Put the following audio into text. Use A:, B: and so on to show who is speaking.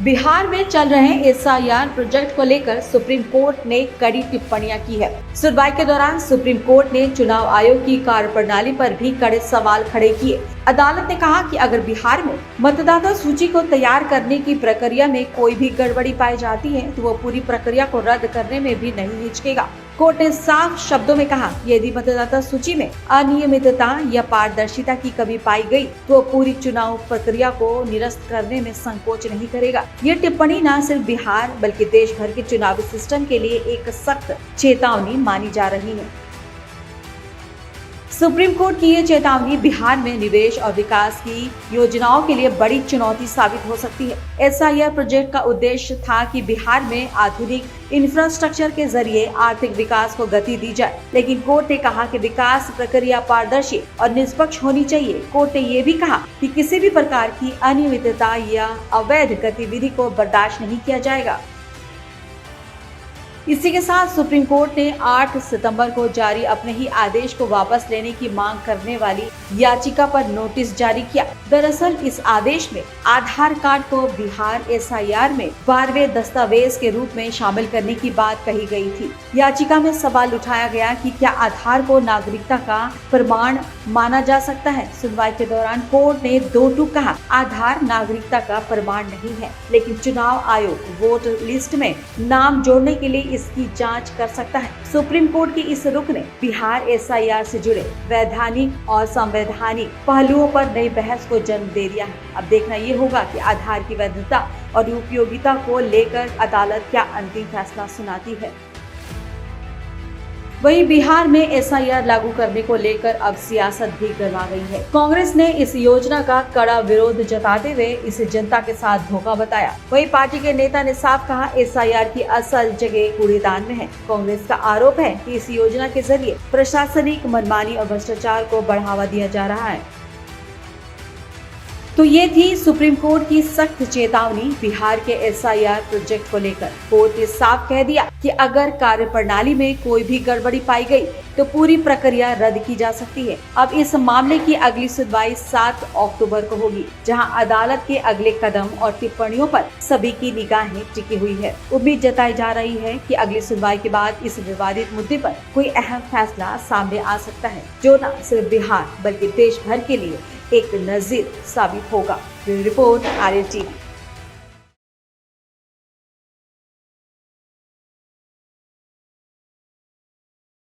A: बिहार में चल रहे एसआईआर प्रोजेक्ट को लेकर सुप्रीम कोर्ट ने कड़ी टिप्पणियां की है। सुनवाई के दौरान सुप्रीम कोर्ट ने चुनाव आयोग की कार्यप्रणाली पर भी कड़े सवाल खड़े किए। अदालत ने कहा कि अगर बिहार में मतदाता सूची को तैयार करने की प्रक्रिया में कोई भी गड़बड़ी पाई जाती है तो वो पूरी प्रक्रिया को रद्द करने में भी नहीं हिचकेगा। कोर्ट ने साफ शब्दों में कहा, यदि मतदाता सूची में अनियमितता या पारदर्शिता की कमी पाई गई तो पूरी चुनाव प्रक्रिया को निरस्त करने में संकोच नहीं करेगा। ये टिप्पणी न सिर्फ बिहार बल्कि देश भर के चुनावी सिस्टम के लिए एक सख्त चेतावनी मानी जा रही है। सुप्रीम कोर्ट की ये चेतावनी बिहार में निवेश और विकास की योजनाओं के लिए बड़ी चुनौती साबित हो सकती है। एसआईआर प्रोजेक्ट का उद्देश्य था कि बिहार में आधुनिक इंफ्रास्ट्रक्चर के जरिए आर्थिक विकास को गति दी जाए, लेकिन कोर्ट ने कहा कि विकास प्रक्रिया पारदर्शी और निष्पक्ष होनी चाहिए। कोर्ट ने ये भी कहा कि किसी भी प्रकार की अनियमितता या अवैध गतिविधि को बर्दाश्त नहीं किया जाएगा। इसी के साथ सुप्रीम कोर्ट ने 8 सितंबर को जारी अपने ही आदेश को वापस लेने की मांग करने वाली याचिका पर नोटिस जारी किया। दरअसल इस आदेश में आधार कार्ड को बिहार एसआईआर में 12वें दस्तावेज के रूप में शामिल करने की बात कही गई थी। याचिका में सवाल उठाया गया कि क्या आधार को नागरिकता का प्रमाण माना जा सकता है। सुनवाई के दौरान कोर्ट ने दो टूक कहा, आधार नागरिकता का प्रमाण नहीं है, लेकिन चुनाव आयोग वोटर लिस्ट में नाम जोड़ने के लिए इसकी जांच कर सकता है। सुप्रीम कोर्ट की इस रुख ने बिहार एसआईआर से जुड़े वैधानिक और संवैधानिक पहलुओं पर नई बहस को जन्म दे दिया है। अब देखना ये होगा कि आधार की वैधता और उपयोगिता को लेकर अदालत क्या अंतिम फैसला सुनाती है। वहीं बिहार में एसआईआर लागू करने को लेकर अब सियासत भी गरमा गई है। कांग्रेस ने इस योजना का कड़ा विरोध जताते हुए इसे जनता के साथ धोखा बताया। वहीं पार्टी के नेता ने साफ कहा, एसआईआर की असल जगह कूड़ेदान में है। कांग्रेस का आरोप है कि इस योजना के जरिए प्रशासनिक मनमानी और भ्रष्टाचार को बढ़ावा दिया जा रहा है। तो ये थी सुप्रीम कोर्ट की सख्त चेतावनी बिहार के एसआईआर प्रोजेक्ट को लेकर। कोर्ट ने साफ कह दिया कि अगर कार्यप्रणाली में कोई भी गड़बड़ी पाई गई तो पूरी प्रक्रिया रद्द की जा सकती है। अब इस मामले की अगली सुनवाई 7 अक्टूबर को होगी, जहां अदालत के अगले कदम और टिप्पणियों पर सभी की निगाहें टिकी हुई है। उम्मीद जताई जा रही है कि अगली सुनवाई के बाद इस विवादित मुद्दे पर कोई अहम फैसला सामने आ सकता है, जो न सिर्फ बिहार बल्कि देश भर के लिए एक नजीर साबित होगा। Report RN TV।